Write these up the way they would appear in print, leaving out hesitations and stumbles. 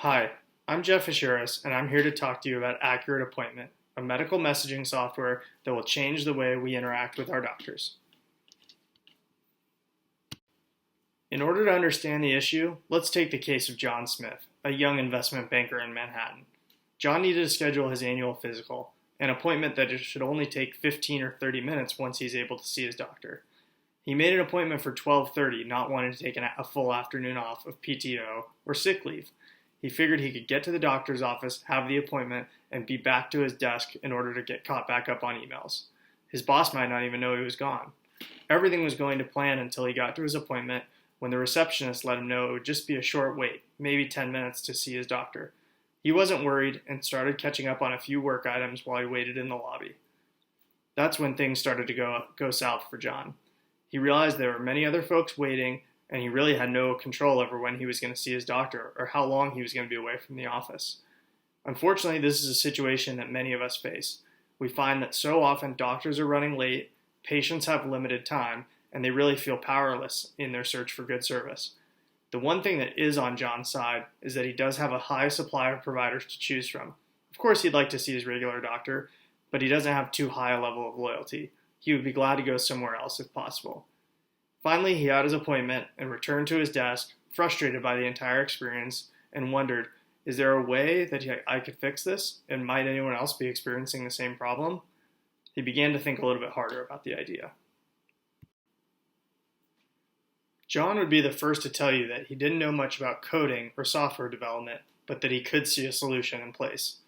Hi, I'm Jeff Aschieris, and I'm here to talk to you about Accurate Appointment, a medical messaging software that will change the way we interact with our doctors. In order to understand the issue, let's take the case of John Smith, a young investment banker in Manhattan. John needed to schedule his annual physical, an appointment that should only take 15 or 30 minutes once he's able to see his doctor. He made an appointment for 12:30, not wanting to take a full afternoon off of PTO or sick leave. He figured he could get to the doctor's office, have the appointment, and be back to his desk in order to get caught back up on emails. His boss might not even know he was gone. Everything was going to plan until he got to his appointment when the receptionist let him know it would just be a short wait, maybe 10 minutes to see his doctor. He wasn't worried and started catching up on a few work items while he waited in the lobby. That's when things started to go south for John. He realized there were many other folks waiting, and he really had no control over when he was going to see his doctor or how long he was going to be away from the office. Unfortunately, this is a situation that many of us face. We find that so often doctors are running late, patients have limited time, and they really feel powerless in their search for good service. The one thing that is on John's side is that he does have a high supply of providers to choose from. Of course, he'd like to see his regular doctor, but he doesn't have too high a level of loyalty. He would be glad to go somewhere else if possible. Finally, he had his appointment and returned to his desk, frustrated by the entire experience, and wondered, is there a way that I could fix this, and might anyone else be experiencing the same problem? He began to think a little bit harder about the idea. John would be the first to tell you that he didn't know much about coding or software development, but that he could see a solution in place.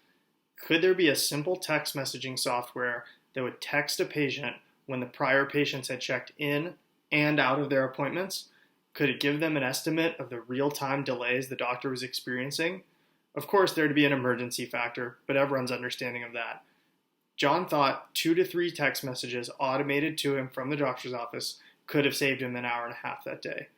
Could there be a simple text messaging software that would text a patient when the prior patients had checked in and out of their appointments? Could it give them an estimate of the real-time delays the doctor was experiencing? Of course, there'd be an emergency factor, but everyone's understanding of that. John thought 2 to 3 text messages automated to him from the doctor's office could have saved him an hour and a half that day.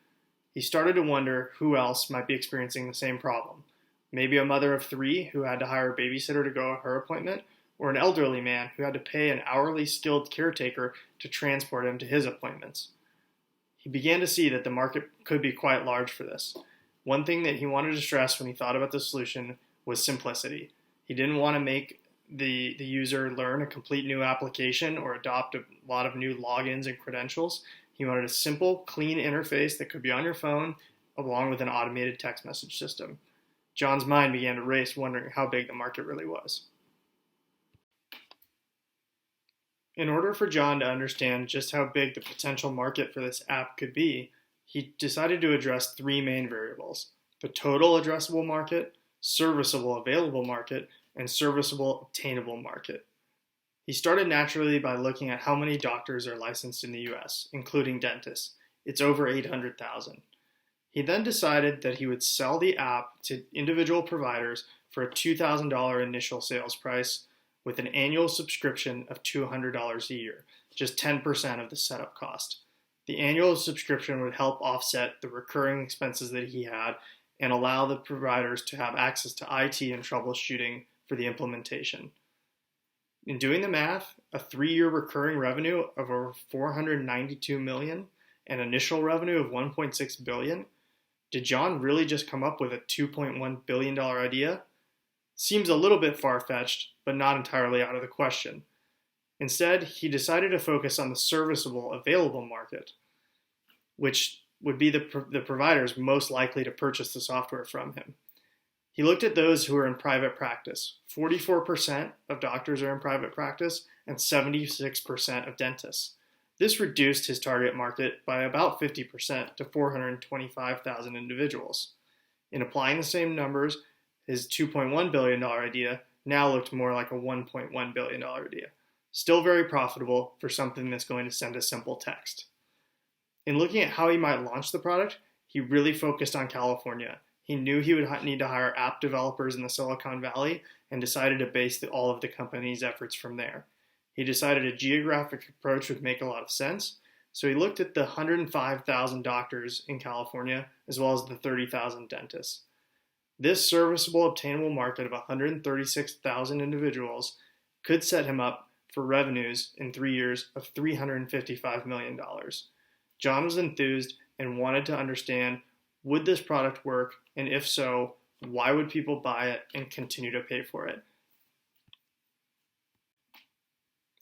He started to wonder who else might be experiencing the same problem. Maybe a mother of 3 who had to hire a babysitter to go to her appointment, or an elderly man who had to pay an hourly skilled caretaker to transport him to his appointments. He began to see that the market could be quite large for this. One thing that he wanted to stress when he thought about the solution was simplicity. He didn't want to make the user learn a complete new application or adopt a lot of new logins and credentials. He wanted a simple, clean interface that could be on your phone, along with an automated text message system. John's mind began to race, wondering how big the market really was. In order for John to understand just how big the potential market for this app could be, he decided to address 3 main variables: the total addressable market, serviceable available market, and serviceable obtainable market. He started naturally by looking at how many doctors are licensed in the US, including dentists. It's over 800,000. He then decided that he would sell the app to individual providers for a $2,000 initial sales price, with an annual subscription of $200 a year, just 10% of the setup cost. The annual subscription would help offset the recurring expenses that he had and allow the providers to have access to IT and troubleshooting for the implementation. In doing the math, a 3-year recurring revenue of over $492 million and initial revenue of $1.6 billion, did John really just come up with a $2.1 billion idea? Seems a little bit far-fetched, but not entirely out of the question. Instead, he decided to focus on the serviceable available market, which would be the providers most likely to purchase the software from him. He looked at those who are in private practice. 44% of doctors are in private practice and 76% of dentists. This reduced his target market by about 50% to 425,000 individuals. In applying the same numbers, his $2.1 billion idea now looked more like a $1.1 billion idea. Still very profitable for something that's going to send a simple text. In looking at how he might launch the product, he really focused on California. He knew he would need to hire app developers in the Silicon Valley and decided to base all of the company's efforts from there. He decided a geographic approach would make a lot of sense, so he looked at the 105,000 doctors in California as well as the 30,000 dentists. This serviceable obtainable market of 136,000 individuals could set him up for revenues in 3 years of $355 million. John was enthused and wanted to understand, would this product work, and if so, Why would people buy it and continue to pay for it?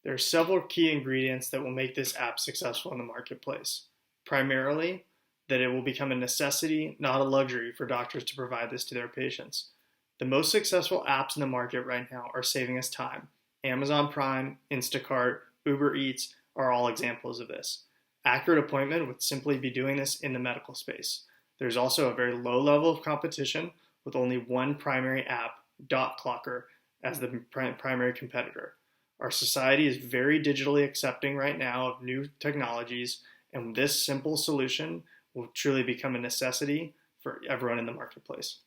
There are several key ingredients that will make this app successful in the marketplace. Primarily, that it will become a necessity, not a luxury, for doctors to provide this to their patients. The most successful apps in the market right now are saving us time. Amazon Prime, Instacart, Uber Eats are all examples of this. Accurate appointment would simply be doing this in the medical space. There's also a very low level of competition with only one primary app, Dot Clocker, as the primary competitor. Our society is very digitally accepting right now of new technologies, and this simple solution will truly become a necessity for everyone in the marketplace.